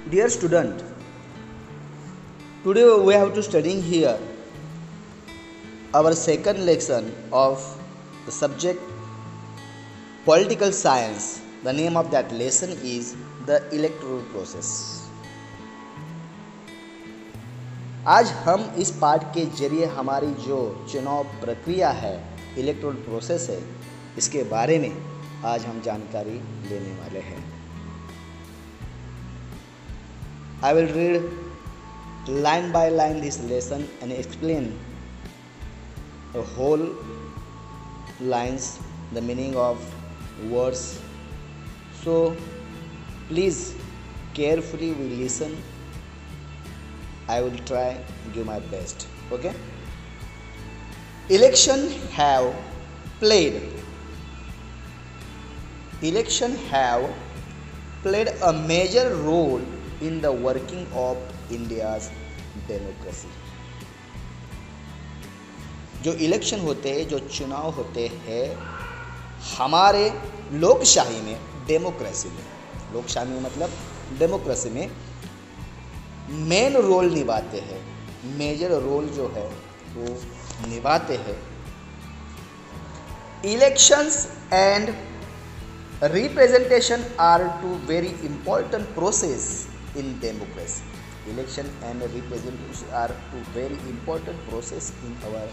Dear student, today we have to studying here our second lesson of the subject political science. The name of that lesson is the electoral process. आज हम इस पाठ के जरिए हमारी जो चुनाव प्रक्रिया है, इलेक्टोरल प्रोसेस है, इसके बारे में आज हम जानकारी लेने वाले हैं. I will read line by line this lesson and explain the whole lines, the meaning of words. So please carefully we listen. I will try give my best. Okay. Election have played a major role in the working of India's democracy. जो election होते हैं, जो चुनाव होते हैं हमारे लोकशाही में, डेमोक्रेसी में, लोकशाही में मतलब डेमोक्रेसी में मेन रोल निभाते हैं, मेजर रोल जो है वो निभाते हैं. Elections and representation are two very important process in democracy. Election and representation are two very important process in our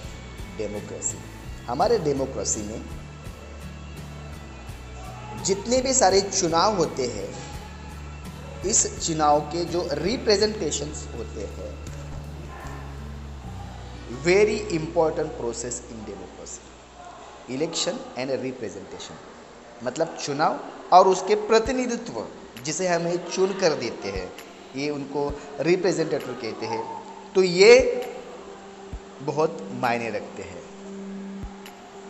democracy. हमारे डेमोक्रेसी में जितने भी सारे चुनाव होते हैं, इस चुनाव के जो रिप्रेजेंटेशंस होते हैं, very important process in democracy. Election and representation मतलब चुनाव और उसके प्रतिनिधित्व, जिसे हमें चुन कर देते हैं, ये उनको रिप्रेजेंटेटिव कहते हैं. तो ये बहुत मायने रखते हैं.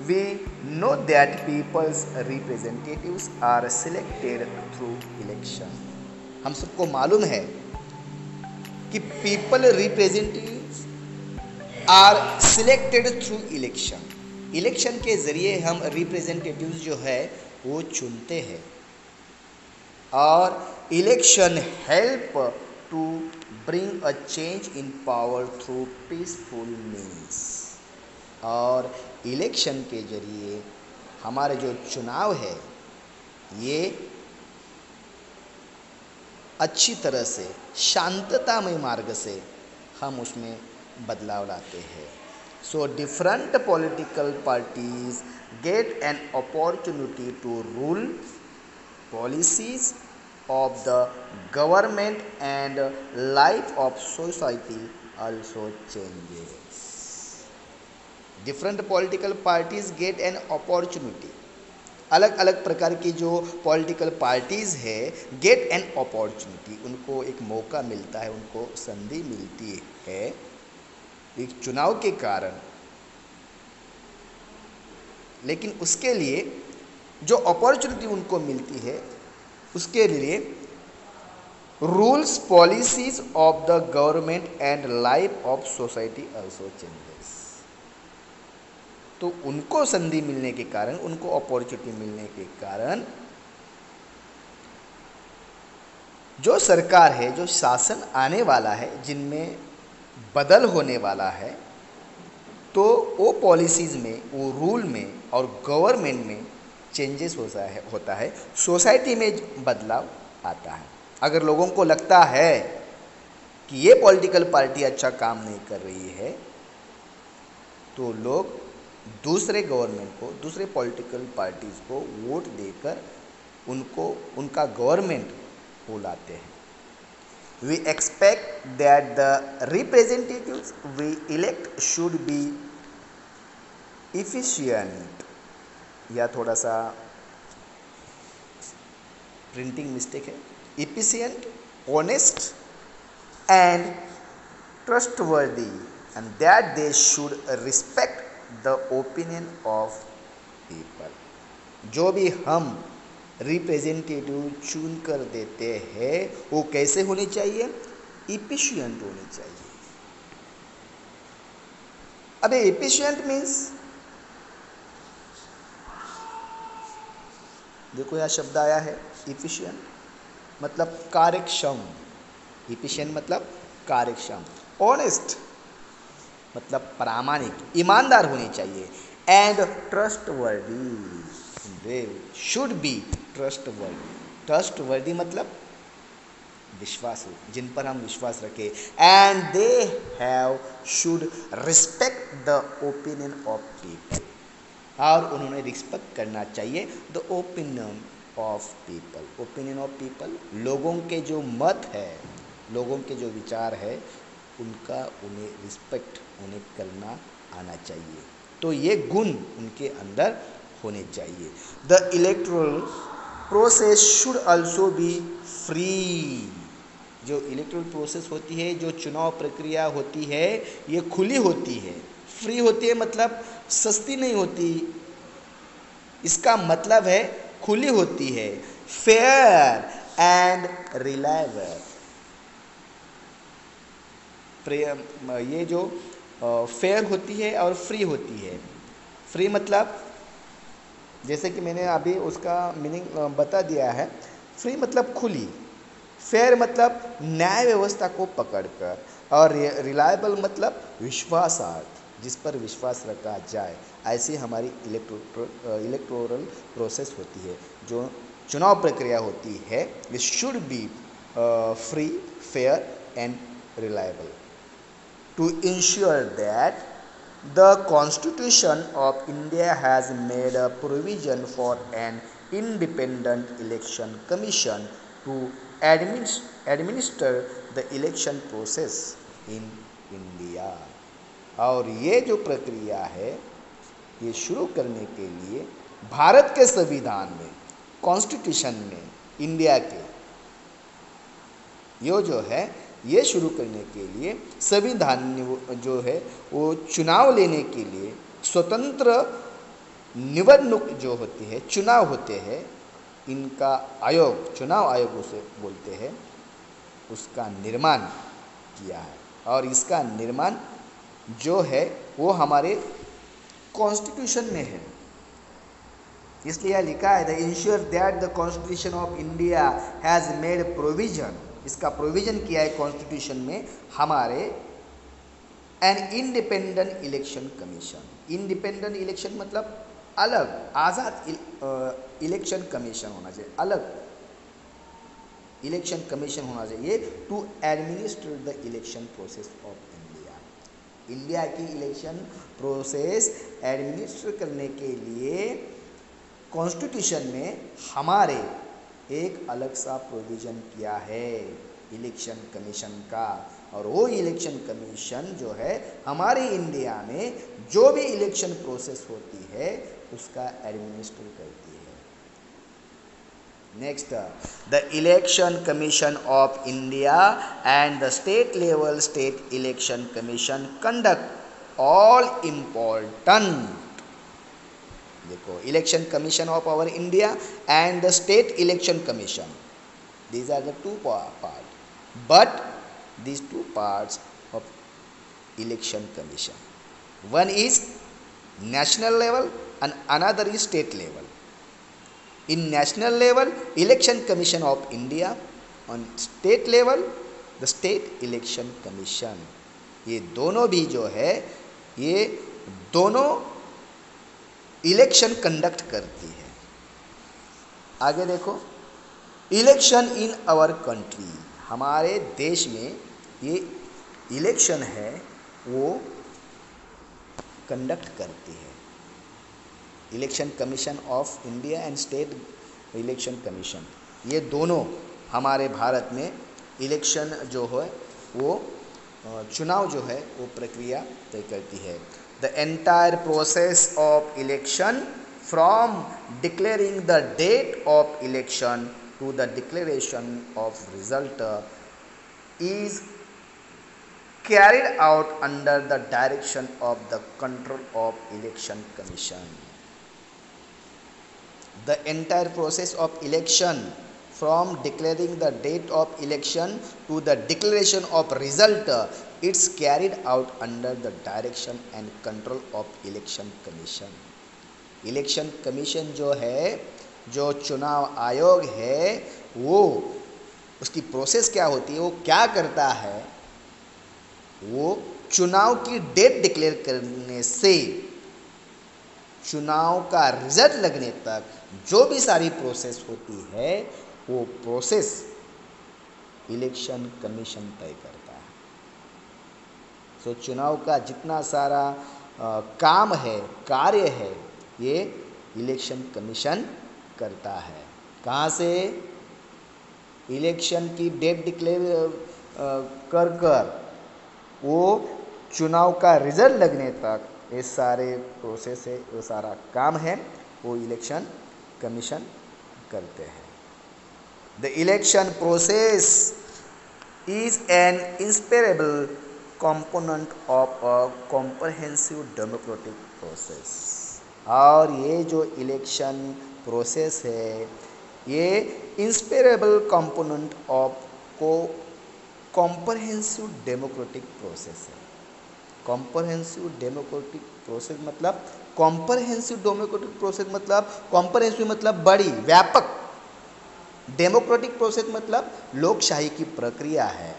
We know that people's representatives are selected through election. हम सबको मालूम है कि people representatives are selected through election. Election के जरिए हम रिप्रेजेंटेटिव्स जो है वो चुनते हैं. और election help to bring a change in power through peaceful means. और इलेक्शन के जरिए हमारे जो चुनाव है ये अच्छी तरह से शांततामय मार्ग से हम उसमें बदलाव लाते हैं. So different political parties get an opportunity to rule policies of the government and life of society also changes. Different political parties get an opportunity. अलग अलग प्रकार की जो पॉलिटिकल पार्टीज़ है, गेट एन अपॉर्चुनिटी, उनको एक मौका मिलता है, उनको संधि मिलती है एक चुनाव के कारण. लेकिन उसके लिए जो अपॉर्चुनिटी उनको मिलती है, उसके लिए rules policies of the government and life of society also changes. तो उनको संधि मिलने के कारण, उनको अपॉर्चुनिटी मिलने के कारण जो सरकार है, जो शासन आने वाला है, जिनमें बदल होने वाला है, तो वो पॉलिसीज़ में, वो रूल में और गवर्नमेंट में चेंजेस होता है, सोसाइटी में बदलाव आता है. अगर लोगों को लगता है कि ये पॉलिटिकल पार्टी अच्छा काम नहीं कर रही है, तो लोग दूसरे गवर्नमेंट को, दूसरे पॉलिटिकल पार्टीज़ को वोट देकर उनको, उनका गवर्नमेंट वो लाते हैं. We expect that the representatives we elect should be efficient. या थोड़ा सा प्रिंटिंग मिस्टेक है. Efficient, honest and trustworthy, and that they should respect the opinion of people. जो भी हम रिप्रेजेंटेटिव चुन कर देते हैं वो कैसे होनी चाहिए? इफिशिएंट होनी चाहिए. अब इफिशिएंट मीन्स, देखो यह शब्द आया है इफिशिएंट, मतलब कार्यक्षम, इफिशिएंट मतलब कार्यक्षम, ऑनेस्ट मतलब प्रामाणिक, ईमानदार होनी चाहिए, and trustworthy, way should be trustworthy. Trustworthy मतलब विश्वास, जिन पर हम विश्वास रखें, and they have should respect the opinion of people, और उन्होंने रिस्पेक्ट करना चाहिए the opinion of people. Opinion of people, लोगों के जो मत है, लोगों के जो विचार है, उनका उन्हें रिस्पेक्ट उन्हें करना आना चाहिए। तो ये गुण उनके अंदर होने चाहिए। The electoral process should also be free. जो इलेक्टोरल प्रोसेस होती है, जो चुनाव प्रक्रिया होती है, ये खुली होती है। फ्री होती है मतलब सस्ती नहीं होती, इसका मतलब है खुली होती है। फेयर एंड रिलायबल, ये जो फेयर होती है और फ्री होती है। फ्री मतलब जैसे कि मैंने अभी उसका मीनिंग बता दिया है। फ्री मतलब खुली, फेयर मतलब न्याय व्यवस्था को पकड़कर, और रिलायबल मतलब विश्वासार्थ, जिस पर विश्वास रखा जाए। ऐसी हमारी इलेक्टोरल प्रोसेस होती है, जो चुनाव प्रक्रिया होती है। It should be free, fair and reliable to ensure that the Constitution of India has made a provision for an independent election commission to administer the election process in India। और ये जो प्रक्रिया है, ये शुरू करने के लिए भारत के संविधान में, कॉन्स्टिट्यूशन में, इंडिया के ये जो है, ये शुरू करने के लिए संविधान जो है वो चुनाव लेने के लिए स्वतंत्र निवडणुक जो होती है, चुनाव होते हैं, इनका आयोग, चुनाव आयोग उसे बोलते हैं, उसका निर्माण किया है। और इसका निर्माण जो है वो हमारे कॉन्स्टिट्यूशन में है। इसलिए लिखा है the ensure that the constitution of India has made provision, इसका प्रोविजन किया है कॉन्स्टिट्यूशन में हमारे, an independent election commission. Independent election मतलब अलग, आज़ाद इलेक्शन कमीशन होना चाहिए, अलग इलेक्शन कमीशन होना चाहिए, to administer the election process of India. India की इलेक्शन प्रोसेस एडमिनिस्टर करने के लिए कॉन्स्टिट्यूशन में हमारे एक अलग सा प्रोविज़न किया है इलेक्शन कमीशन का। और वो इलेक्शन कमीशन जो है हमारे इंडिया में जो भी इलेक्शन प्रोसेस होती है उसका एडमिनिस्टर करती है। Next, the election commission of India and the state level state election commission conduct all important, देखो, election commission of our India and the state election commission, these are the two parts, but these two parts of election commission, one is national level and another is state level. In national level, election commission of India, on state level the state election commission। ये दोनों भी जो है, ये दोनों election conduct करती है। आगे देखो, इलेक्शन इन आवर कंट्री, हमारे देश में ये इलेक्शन है वो कंडक्ट करती है। Election commission of India and state election commission, ये दोनों हमारे भारत में इलेक्शन जो है वो चुनाव जो है वो प्रक्रिया तय करती है। The entire process of election from declaring the date of election to the declaration of result is carried out under the direction of the control of election commission। The entire process of election from declaring the date of election to the declaration of result it's carried out under the direction and control of election commission। Election commission जो है, जो चुनाव आयोग है, वो उसकी process क्या होती है, वो क्या करता है, वो चुनाव की डेट डिक्लेयर करने से चुनाव का रिजल्ट लगने तक जो भी सारी प्रोसेस होती है, वो प्रोसेस इलेक्शन कमीशन तय करता है। तो चुनाव का जितना सारा काम है, कार्य है, ये इलेक्शन कमीशन करता है। कहाँ से? इलेक्शन की डेट डिक्लेयर कर कर वो चुनाव का रिजल्ट लगने तक ये सारे प्रोसेस है, वो सारा काम है, वो इलेक्शन कमीशन करते हैं। The election process is an inseparable component of a comprehensive democratic process। और ये जो इलेक्शन प्रोसेस है, ये इंस्पेरेबल कंपोनेंट ऑफ को कॉम्प्रहेंसिव डेमोक्रेटिक प्रोसेस है। कॉम्प्रहेंसिव डेमोक्रेटिक प्रोसेस मतलब, कॉम्प्रहेंसिव डेमोक्रेटिक प्रोसेस मतलब, कॉम्प्रहेंसिव मतलब बड़ी, व्यापक, डेमोक्रेटिक प्रोसेस मतलब लोकशाही की प्रक्रिया है,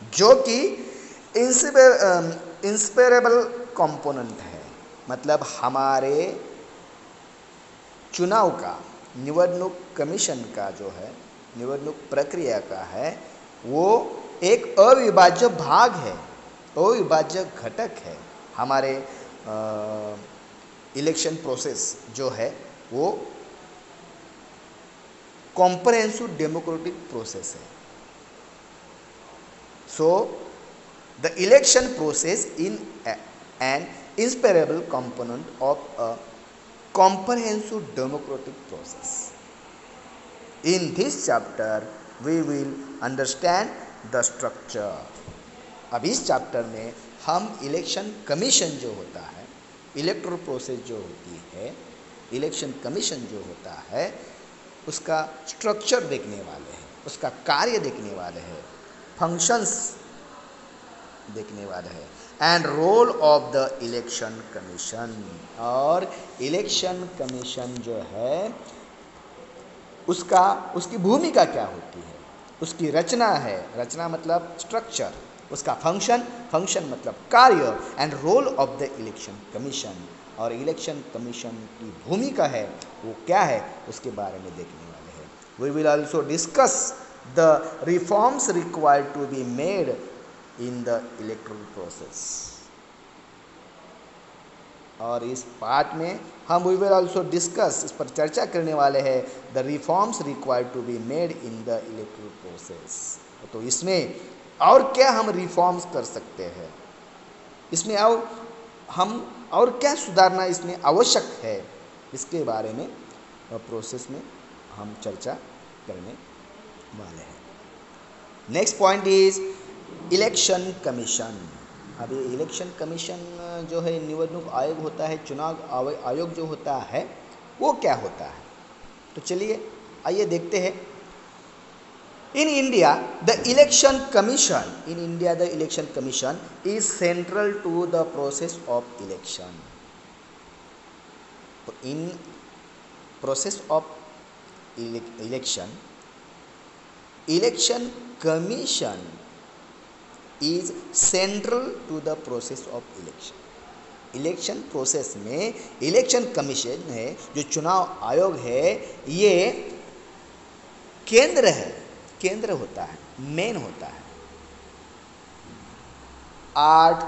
जो कि इंस्पेरेबल कंपोनेंट है। मतलब हमारे चुनाव का, निवडणूक कमीशन का जो है, निवडणूक प्रक्रिया का है, वो एक अविभाज्य भाग है, अविभाज्य घटक है। हमारे इलेक्शन प्रोसेस जो है वो comprehensive democratic process है। So the election process in an inseparable component of a comprehensive democratic process। In this chapter we will understand the structure। अब इस चैप्टर में हम इलेक्शन कमीशन जो होता है, इलेक्टोरल प्रोसेस जो होती है, इलेक्शन कमीशन जो होता है, उसका स्ट्रक्चर देखने वाले हैं, उसका कार्य देखने वाले हैं, फंक्शंस देखने वाले हैं, and role of the election commission. और इलेक्शन कमीशन जो है उसकी भूमिका क्या होती है, उसकी रचना है, रचना मतलब स्ट्रक्चर, उसका फंक्शन मतलब कार्य, and role of the election commission, और इलेक्शन कमीशन की भूमिका है वो क्या है, उसके बारे में देखने वाले हैं। We will also discuss the reforms required to be made in the electoral process. और इस पार्ट में हम वी विल ऑल्सो डिस्कस, इस पर चर्चा करने वाले हैं, the reforms required to be made in the electoral process. तो इसमें और क्या हम रिफॉर्म्स कर सकते हैं, इसमें और क्या सुधारना इसमें आवश्यक है, इसके बारे में प्रोसेस में हम चर्चा करने वाले हैं। Next point is election commission. अब ये इलेक्शन कमीशन जो है, निवडणूक आयोग होता है, चुनाव आयोग जो होता है, वो क्या होता है, तो चलिए आइए देखते हैं। In India, the election commission is central to the process of election. In process of election commission is central to the process of election। Election process में इलेक्शन कमीशन है, जो चुनाव आयोग है, ये केंद्र होता है, मेन होता है। Art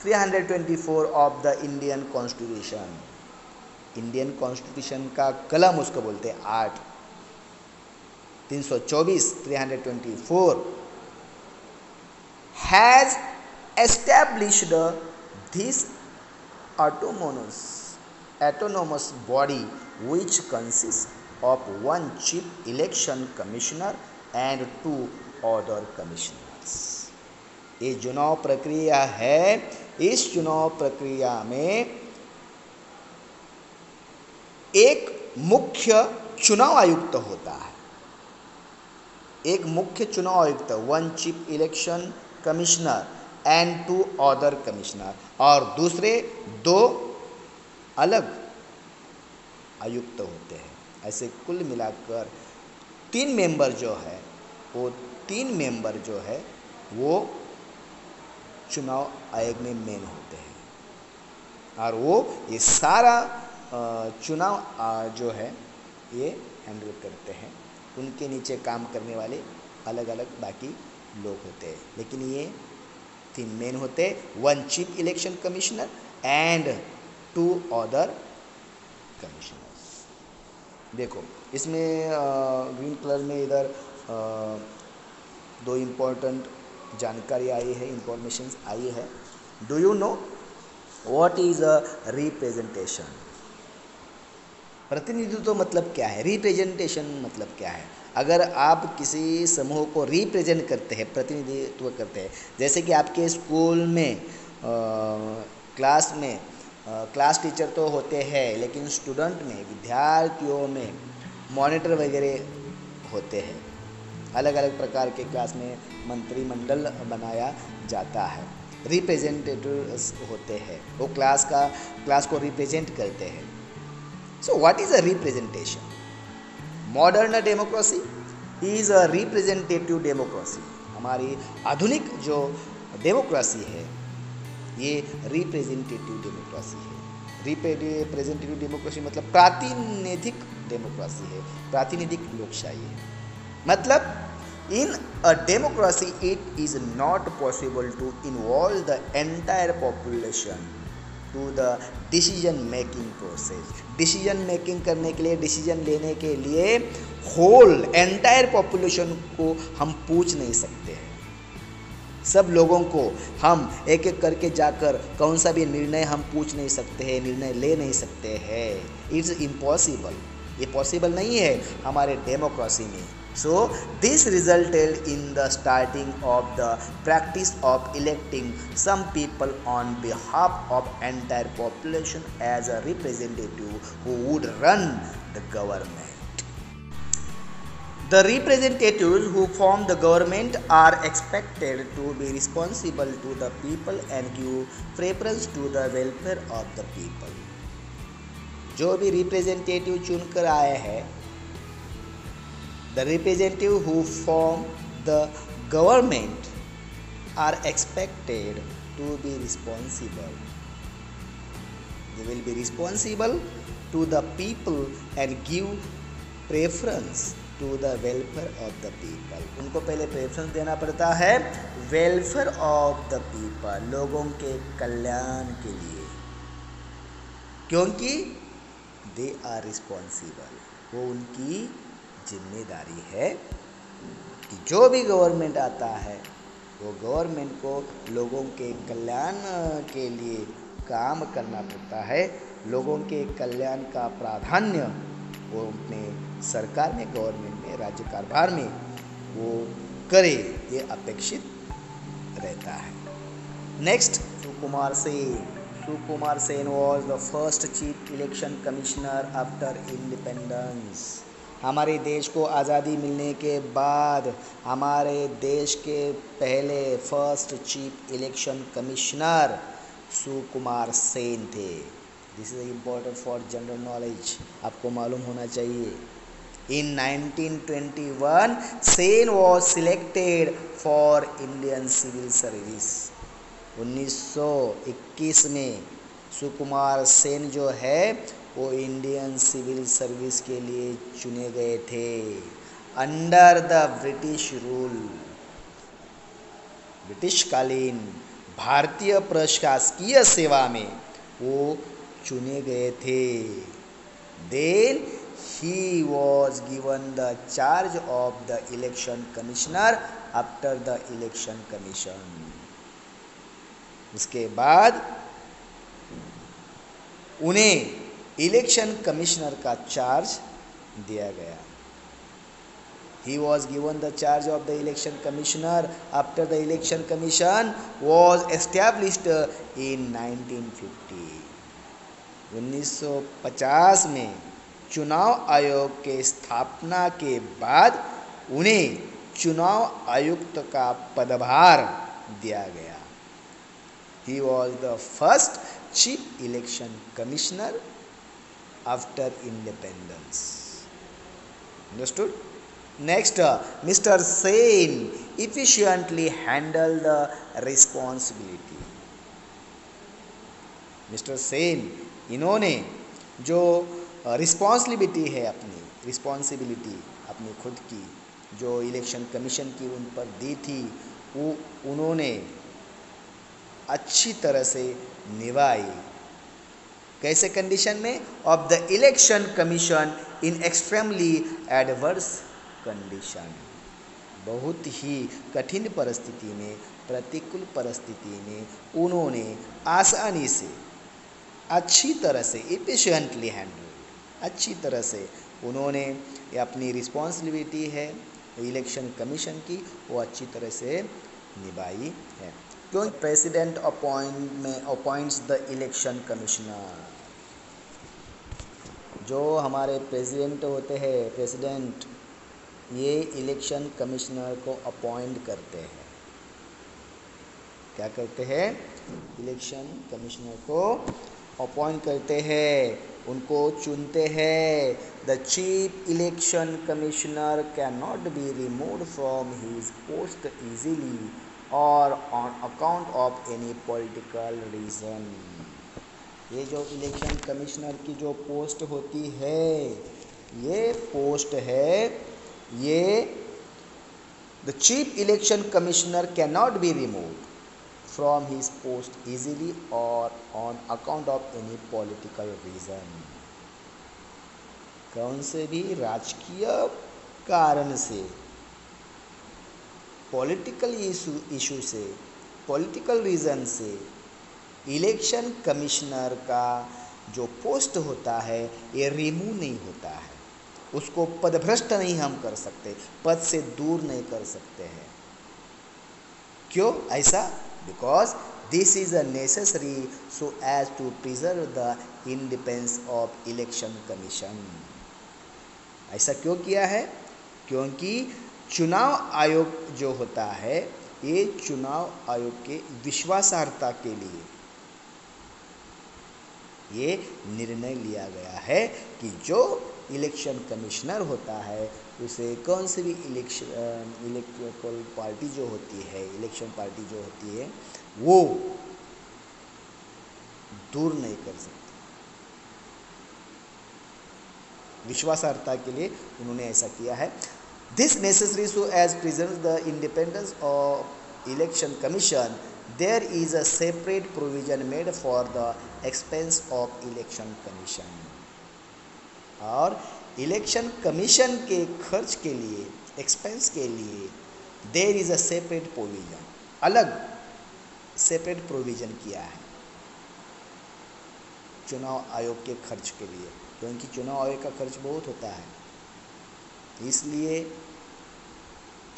324 of the Indian constitution, Indian constitution का कलम उसको बोलते हैं art 324 has established this autonomous body which consists of one chief election commissioner and 2 other commissioners। ये चुनाव प्रक्रिया है, इस चुनाव प्रक्रिया में एक मुख्य चुनाव आयुक्त होता है, एक मुख्य चुनाव आयुक्त, 1 chief election commissioner and 2 other commissioner, और दूसरे 2 अलग आयुक्त होते हैं। ऐसे कुल मिलाकर 3 मेंबर जो है वो 3 मेंबर जो है वो चुनाव आयोग में मेन होते हैं, और वो ये सारा चुनाव जो है ये हैंडल करते हैं। उनके नीचे काम करने वाले अलग अलग बाकी लोग होते हैं, लेकिन ये 3 मेन होते हैं, 1 chief election commissioner and 2 other commissioners. देखो इसमें ग्रीन कलर में इधर 2 इम्पोर्टेंट जानकारी आई है, इंफॉर्मेशंस आई है। Do you know what is a representation? प्रतिनिधित्व मतलब क्या है, रिप्रेजेंटेशन मतलब क्या है? अगर आप किसी समूह को रिप्रेजेंट करते हैं, प्रतिनिधित्व करते हैं, जैसे कि आपके स्कूल में क्लास में क्लास टीचर तो होते हैं, लेकिन स्टूडेंट में, विद्यार्थियों में मॉनिटर वगैरह होते हैं। अलग अलग प्रकार के क्लास में मंत्रिमंडल बनाया जाता है, रिप्रेजेंटेटिव्स होते हैं, वो क्लास को रिप्रेजेंट करते हैं। So what is a representation? Modern democracy is a representative democracy. हमारी आधुनिक जो डेमोक्रेसी है ये रिप्रेजेंटेटिव डेमोक्रेसी है। रिप्रेजेंटेटिव डेमोक्रेसी मतलब प्रातिनिधिक डेमोक्रेसी है, प्रातिनिधिक लोकशाही है। मतलब in a democracy it is not possible to involve the entire population to the decision making process. Decision making करने के लिए, डिसीजन लेने के लिए होल एंटायर पॉपुलेशन को हम पूछ नहीं सकते हैं। सब लोगों को हम एक एक करके जाकर कौन सा भी निर्णय हम पूछ नहीं सकते हैं, निर्णय ले नहीं सकते हैं। इट्स इम्पॉसिबल, ये पॉसिबल नहीं है हमारे डेमोक्रेसी में। So this resulted in the starting of the practice of electing some people on behalf of entire population as a representative who would run the government. The representatives who form the government are expected to be responsible to the people and give preference to the welfare of the people. जो भी representative चुनकर आए हैं, the representatives who form the government are expected to be responsible. They will be responsible to the people and give preference to the welfare of the people. उनको पहले preference देना पड़ता है वेलफेयर ऑफ द पीपल, लोगों के कल्याण के लिए, क्योंकि दे आर रिस्पॉन्सिबल, वो उनकी जिम्मेदारी है कि जो भी गवर्नमेंट आता है वो गवर्नमेंट को लोगों के कल्याण के लिए काम करना पड़ता है। लोगों के कल्याण का प्राधान्य वो अपने सरकार में, गवर्नमेंट में, राज्य कारभार में वो करे, ये अपेक्षित रहता है। Next, Sukumar Sen. Sukumar Sen was the first chief election commissioner after independence. हमारे देश को आज़ादी मिलने के बाद हमारे देश के पहले first chief election commissioner Sukumar Sen थे। This is important for general knowledge, आपको मालूम होना चाहिए। In 1921 Sen was selected for Indian civil service. 1921 में सुकुमार सेन जो है वो इंडियन सिविल सर्विस के लिए चुने गए थे अंडर द ब्रिटिश रूल। ब्रिटिशकालीन भारतीय प्रशासकीय सेवा में वो चुने गए थे। Then he was given the charge of the election commissioner after the election commission. उसके बाद उन्हें इलेक्शन कमिश्नर का चार्ज दिया गया। He was given the charge of the election commissioner after the election commission was established in 1950. 1950 में चुनाव आयोग के स्थापना के बाद उन्हें चुनाव आयुक्त का पदभार दिया गया। He was the first chief election commissioner after independence. Understood? Next, Mr. Sen efficiently handled the responsibility. Mister Sen, इन्होंने जो रिस्पॉन्सिबिलिटी है, अपनी रिस्पॉन्सिबिलिटी अपनी खुद की जो इलेक्शन कमीशन की उन पर दी थी, वो उन्होंने अच्छी तरह से निभाई। कैसे कंडीशन में? Of the election commission in extremely adverse condition, बहुत ही कठिन परिस्थिति में, प्रतिकूल परिस्थिति में उन्होंने आसानी से, अच्छी तरह से, एफिशिएंटली हैंडल, अच्छी तरह से उन्होंने अपनी रिस्पॉन्सिबिलिटी है इलेक्शन कमीशन की, वो अच्छी तरह से निभाई है। क्यों? President appoints the election commissioner, जो हमारे प्रेसिडेंट होते हैं, प्रेसिडेंट, ये इलेक्शन कमिश्नर को अपॉइंट करते हैं। क्या करते हैं? इलेक्शन कमिश्नर को अपॉइंट करते हैं, उनको चुनते हैं। The chief election commissioner can not be removed from his post easily और on account of any political reason. ये जो इलेक्शन कमिश्नर की जो पोस्ट होती है, ये पोस्ट है, ये the chief election commissioner can not be removed from his post easily और on account of any political reason. कौन से भी राजकीय कारण से, पॉलिटिकल इशू से, पॉलिटिकल रीज़न से इलेक्शन कमिश्नर का जो पोस्ट होता है ये रिमूव नहीं होता है, उसको पदभ्रष्ट नहीं हम कर सकते, पद से दूर नहीं कर सकते हैं। क्यों ऐसा? Because this is a necessary so as to preserve the independence of election commission. ऐसा क्यों किया है? क्योंकि चुनाव आयोग जो होता है, ये चुनाव आयोग के विश्वासार्हता के लिए ये निर्णय लिया गया है कि जो इलेक्शन कमिश्नर होता है उसे कौन सी भी इलेक्टोरल पार्टी जो होती है, इलेक्शन पार्टी जो होती है, वो दूर नहीं कर सकती। विश्वासार्हता के लिए उन्होंने ऐसा किया है। This necessary so as preserve the independence of election commission, there is a separate provision made for the expense of election commission. और इलेक्शन कमीशन के खर्च के लिए, एक्सपेंस के लिए there is a separate provision, अलग सेपरेट प्रोविजन किया है चुनाव आयोग के खर्च के लिए, क्योंकि चुनाव आयोग का खर्च बहुत होता है, इसलिए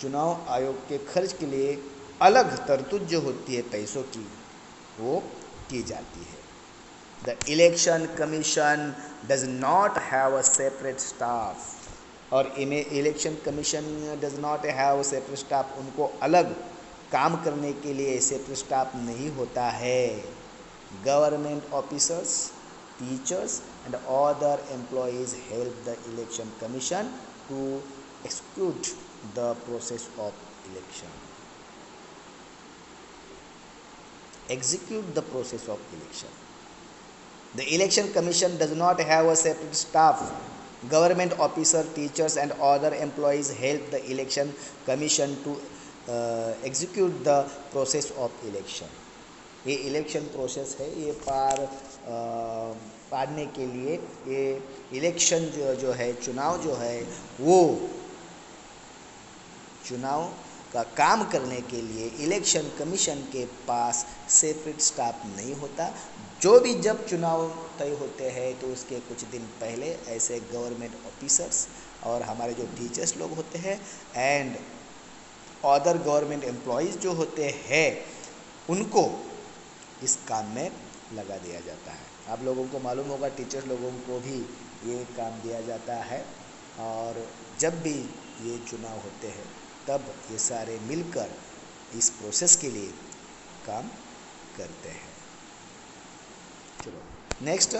चुनाव आयोग के खर्च के लिए अलग तरतूद जो होती है पैसों की, वो की जाती है। The election commission does not have a separate staff, और election commission does not have separate staff, उनको अलग काम करने के लिए सेपरेट स्टाफ नहीं होता है। Government officers, teachers and other employees help the election commission to execute the process of election, execute the process of election. The election commission does not have a separate staff. Government officers, teachers and other employees help the election commission to execute the process of election. ये election process है, ये पाड़ने के लिए, ये election जो है, चुनाव जो है, वो चुनाव का काम करने के लिए इलेक्शन कमीशन के पास सेपरेट स्टाफ नहीं होता। जो भी जब चुनाव तय होते हैं तो उसके कुछ दिन पहले ऐसे गवर्नमेंट ऑफिसर्स और हमारे जो टीचर्स लोग होते हैं एंड अदर गवर्नमेंट एम्प्लॉयज़ जो होते हैं, उनको इस काम में लगा दिया जाता है। आप लोगों को मालूम होगा, टीचर्स लोगों को भी ये काम दिया जाता है, और जब भी ये चुनाव होते हैं तब ये सारे मिलकर इस प्रोसेस के लिए काम करते हैं। चलो नेक्स्ट,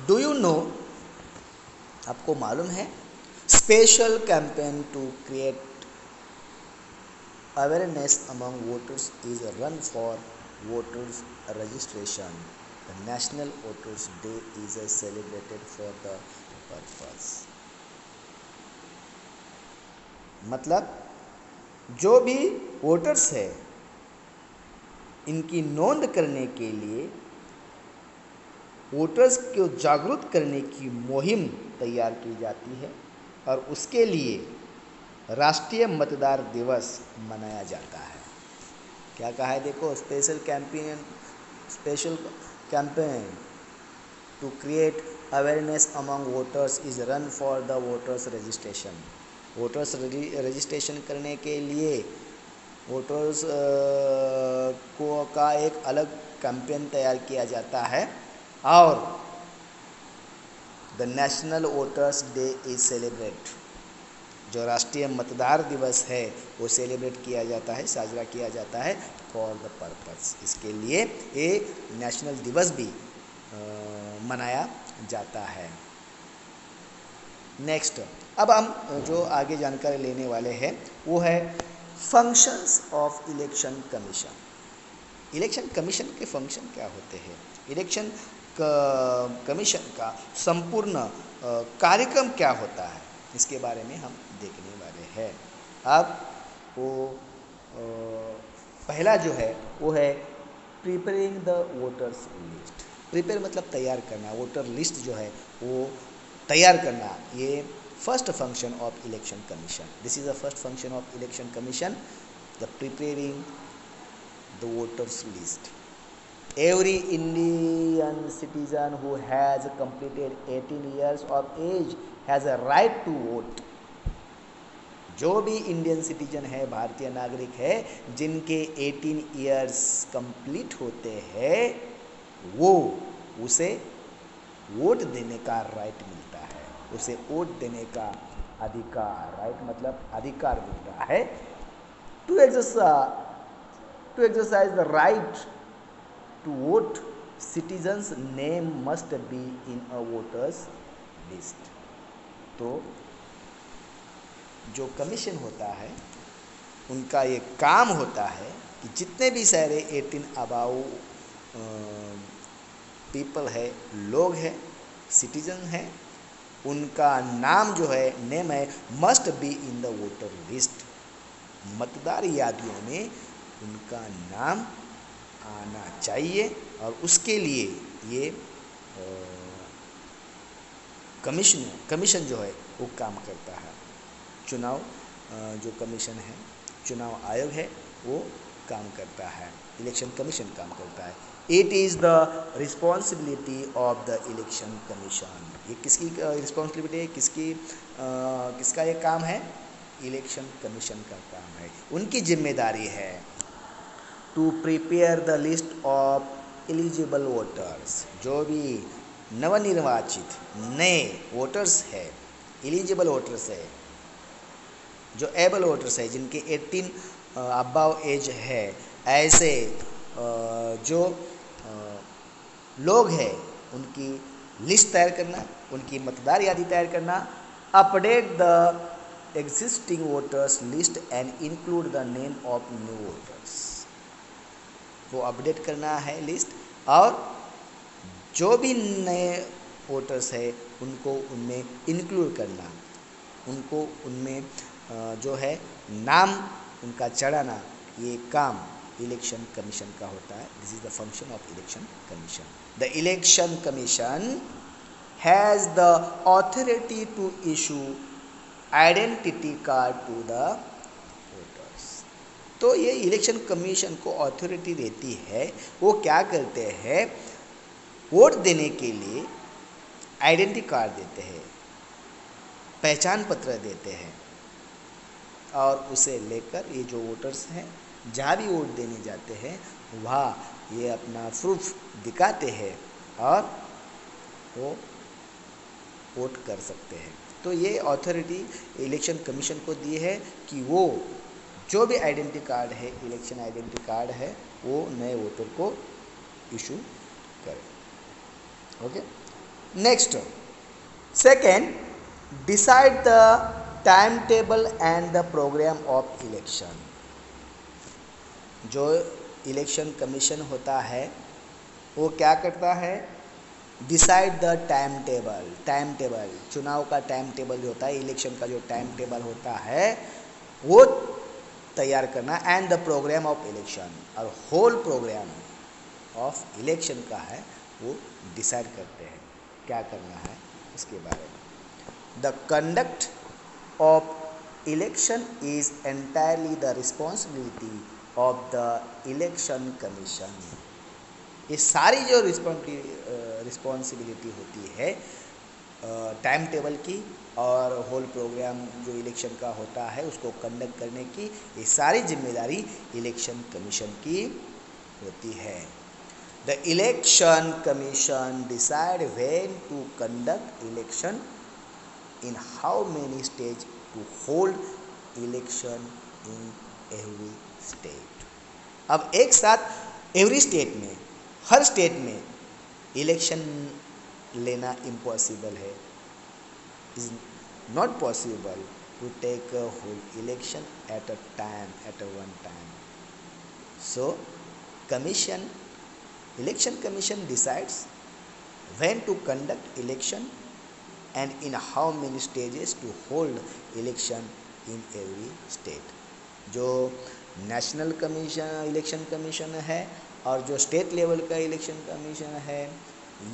डू यू नो, आपको मालूम है, special campaign to create awareness among voters is run for voters registration. The National Voters Day is celebrated for the purpose. मतलब जो भी वोटर्स है इनकी नोंद करने के लिए वोटर्स को जागरूक करने की मुहिम तैयार की जाती है और उसके लिए राष्ट्रीय मतदार दिवस मनाया जाता है। क्या कहा है देखो, special campaign to create awareness among voters is run for the voters registration. Voters registration करने के लिए वोटर्स को का एक अलग कैंपेन तैयार किया जाता है और the national voters day is celebrate, जो राष्ट्रीय मतदार दिवस है वो सेलिब्रेट किया जाता है, साजरा किया जाता है फॉर द पर्पस। इसके लिए ये नेशनल दिवस भी मनाया जाता है। नेक्स्ट, अब हम जो आगे जानकारी लेने वाले हैं वो है functions of election commission. Election कमीशन के फंक्शन क्या होते हैं, इलेक्शन कमीशन का संपूर्ण कार्यक्रम क्या होता है, इसके बारे में हम देखने वाले हैं। अब वो पहला जो है वो है preparing the voters list. Prepare मतलब तैयार करना, वोटर लिस्ट जो है वो तैयार करना, ये first function of election commission. This is the first function of election commission, the preparing the voters list. Every Indian citizen who has completed 18 years of age has a right to vote। जो भी Indian citizen है, भारतीय नागरिक है, जिनके 18 years complete होते हैं वो उसे वोट देने का राइट मिलता है, उसे वोट देने का अधिकार, राइट मतलब अधिकार मिलता है। To exercise the right to vote, citizens name must be in a voters list। तो जो कमीशन होता है उनका ये काम होता है कि जितने भी सारे 18 अबाउ पीपल है, लोग हैं, सिटीजन हैं, उनका नाम जो है, नेम है, must be in the voter list. मतदार यादियों में उनका नाम आना चाहिए और उसके लिए ये कमीशन जो है वो काम करता है। चुनाव जो कमीशन है, चुनाव आयोग है, वो काम करता है, इलेक्शन कमीशन काम करता है। It is the responsibility of the election commission. ये किसकी रिस्पॉन्सिबिलिटी है, किसका ये काम है, इलेक्शन कमीशन का काम है, उनकी जिम्मेदारी है to prepare the list of eligible voters. जो भी नवनिर्वाचित नए वोटर्स है, एलिजिबल वोटर्स है, जो एबल वोटर्स है, जिनके 18 अबाव एज है, ऐसे जो लोग हैं उनकी लिस्ट तैयार करना, उनकी मतदार यादी तैयार करना, update the existing voters list and include the name of new voters. वो अपडेट करना है लिस्ट, और जो भी नए वोटर्स है उनको उनमें इंक्लूड करना, उनको उनमें जो है नाम उनका चढ़ाना, ये काम इलेक्शन कमीशन का होता है। This is the function of election commission. The election commission has the authority to issue identity card to the voters. तो ये इलेक्शन कमीशन को अथॉरिटी देती है, वो क्या करते हैं, वोट देने के लिए आइडेंटिटी कार्ड देते हैं, पहचान पत्र देते हैं, और उसे लेकर ये जो वोटर्स हैं जहाँ भी वोट देने जाते हैं वहाँ ये अपना प्रूफ दिखाते हैं और वो वोट कर सकते हैं। तो ये अथॉरिटी इलेक्शन कमीशन को दी है कि वो जो भी आइडेंटिटी कार्ड है, इलेक्शन आइडेंटिटी कार्ड है, वो नए वोटर को इशू करे। Okay, next, second, decide the time table and the programme of election. जो इलेक्शन कमीशन होता है वो क्या करता है, डिसाइड द टाइम टेबल चुनाव का टाइम टेबल जो होता है, इलेक्शन का जो टाइम टेबल होता है वो तैयार करना, and the programme of election, और होल प्रोग्राम ऑफ इलेक्शन का है वो डिसाइड करते हैं क्या करना है उसके बारे में। The conduct of election is entirely the responsibility of the election commission. ये सारी जो रिस्पॉन्सिबिलिटी होती है टाइम टेबल की और होल प्रोग्राम जो इलेक्शन का होता है उसको कंडक्ट करने की, ये सारी जिम्मेदारी इलेक्शन कमीशन की होती है। The election commission decide when to conduct election, in how many stage to hold election in every state. अब एक साथ एवरी स्टेट में, हर स्टेट में इलेक्शन लेना इम्पॉसिबल है, is not possible to take a whole election at a time, at a one time. So commission, election commission decides when to conduct election and in how many stages to hold election in every state। जो national commission election commission है और जो state level का election commission है,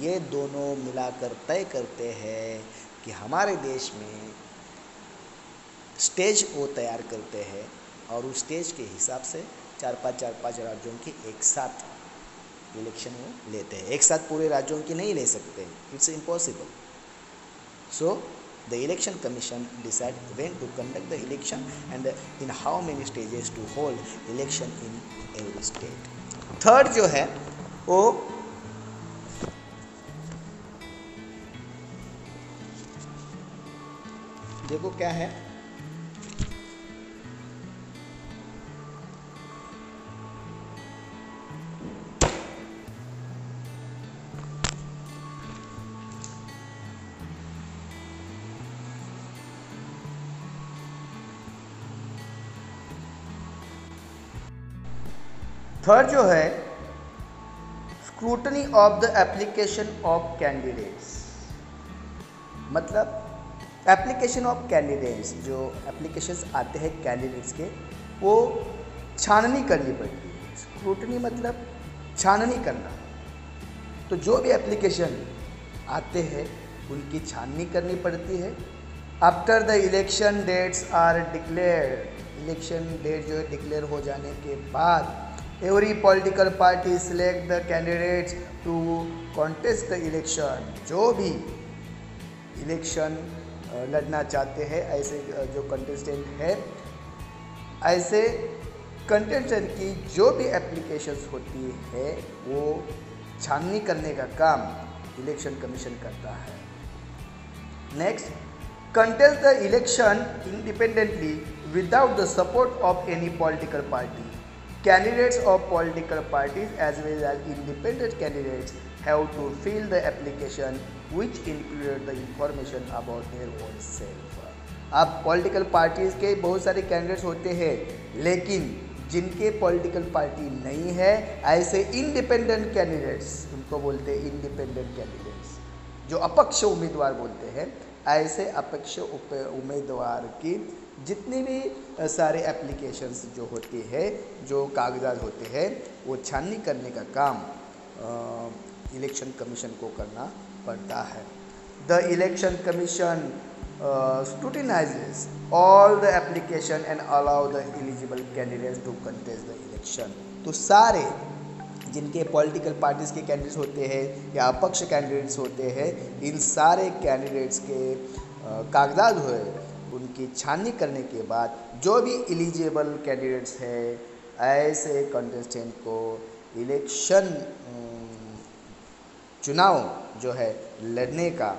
ये दोनों मिलाकर तय करते हैं कि हमारे देश में स्टेज वो तैयार करते हैं और उस स्टेज के हिसाब से चार पांच राज्यों की एक साथ इलेक्शन वो लेते हैं। एक साथ पूरे राज्यों की नहीं ले सकते, it's impossible. So the election commission decide when to conduct the election and in how many stages to hold election in every state. Third जो है वो देखो क्या है, थर्ड जो है scrutiny of the application of candidates. मतलब application of candidates, जो एप्लीकेशंस आते हैं कैंडिडेट्स के, वो छाननी करनी पड़ती है। स्क्रूटनी मतलब छाननी करना। तो जो भी एप्लीकेशन आते हैं उनकी छाननी करनी पड़ती है। After the election dates are declared, election date जो है डिक्लेयर हो जाने के बाद every political party select the candidates to contest the election. जो भी इलेक्शन लड़ना चाहते हैं, ऐसे जो कंटेस्टेंट है, ऐसे कंटेस्टेंट की जो भी एप्लीकेशंस होती है वो छाननी करने का काम इलेक्शन कमीशन करता है। Next, contest the election independently without the support of any political party. Candidates of political parties as well as independent candidates have to fill the application which include the information about their own self। अब political parties के बहुत सारे candidates होते हैं, लेकिन जिनके political party नहीं है, ऐसे इंडिपेंडेंट कैंडिडेट्स, उनको बोलते हैं इंडिपेंडेंट कैंडिडेट्स, जो अपक्ष उम्मीदवार बोलते हैं। ऐसे अपक्ष उम्मीदवार की जितने भी सारे एप्लीकेशंस जो होते हैं, जो कागजात होते हैं, वो छाननी करने का काम इलेक्शन कमीशन को करना पड़ता है। The election commission scrutinizes all the application and allow the eligible candidates to contest the election। तो सारे जिनके पॉलिटिकल पार्टीज के कैंडिडेट्स होते हैं या अपक्ष कैंडिडेट्स होते हैं, इन सारे कैंडिडेट्स के कागजात हुए उनकी छाननी करने के बाद जो भी एलिजिबल कैंडिडेट्स है, ऐसे कंटेस्टेंट को इलेक्शन चुनाव जो है लड़ने का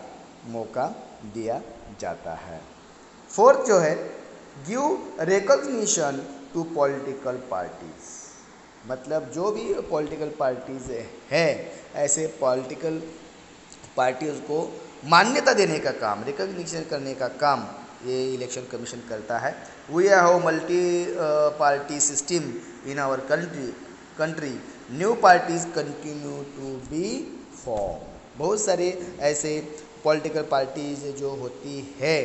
मौका दिया जाता है। फोर्थ जो है give recognition to political parties. मतलब जो भी पॉलिटिकल पार्टीज है, ऐसे पॉलिटिकल पार्टीज को मान्यता देने का काम, रिकॉग्निशन करने का काम ये इलेक्शन कमीशन करता है। We have multi party system in our country, new parties continue to be form. बहुत सारे ऐसे पॉलिटिकल पार्टीज जो होती है,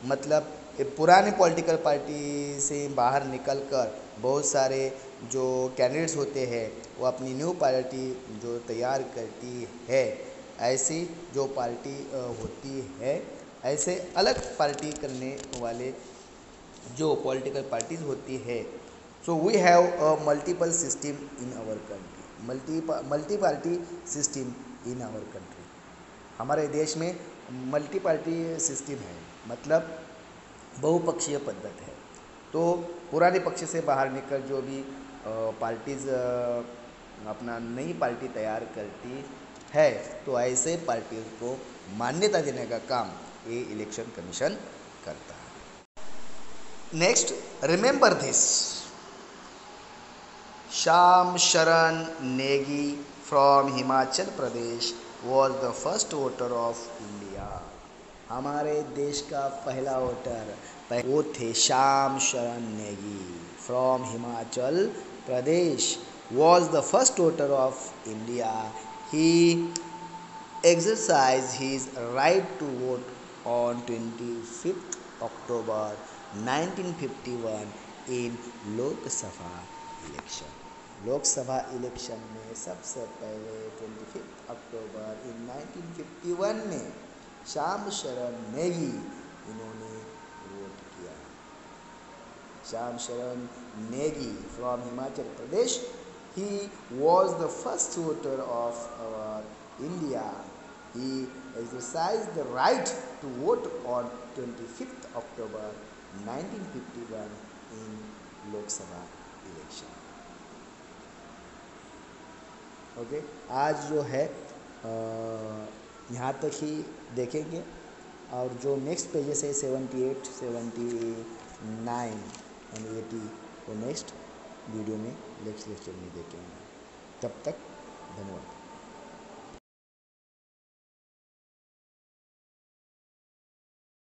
मतलब पुराने पॉलिटिकल पार्टी से बाहर निकलकर बहुत सारे जो कैंडिडेट्स होते हैं वो अपनी न्यू पार्टी जो तैयार करती है, ऐसी जो पार्टी होती है, ऐसे अलग पार्टी करने वाले जो पॉलिटिकल पार्टीज होती है। So we have a multiple system in our country, multi party system in our country. हमारे देश में मल्टी पार्टी सिस्टम है, मतलब बहुपक्षीय पद्धत है। तो पुराने पक्ष से बाहर निकल जो भी पार्टीज अपना नई पार्टी तैयार करती है, तो ऐसे पार्टियों को मान्यता देने का काम ये इलेक्शन कमीशन करता है। नेक्स्ट, रिमेंबर दिस, श्याम शरण Negi from Himachal Pradesh was the first voter of India. हमारे देश का पहला वोटर वो थे श्याम शरण Negi from Himachal Pradesh, was the first voter of India. He exercised his right to vote on 25th October 1951 in Lok Sabha election। Lok Sabha election में सबसे पहले 25 अक्टूबर इन 1951 में श्याम शरण नेगी इन्होंने वोट किया। श्याम शरण Negi from Himachal Pradesh, he was the first voter of our India। He exercised the right to vote on 25th October 1951 in Lok Sabha election। Okay, आज जो है यहाँ तक ही देखेंगे, और जो नेक्स्ट पेजेस है 78, 79 एंड 80 को नेक्स्ट वीडियो में नेक्स्ट लेक्चर में देखेंगे। तब तक धन्यवाद।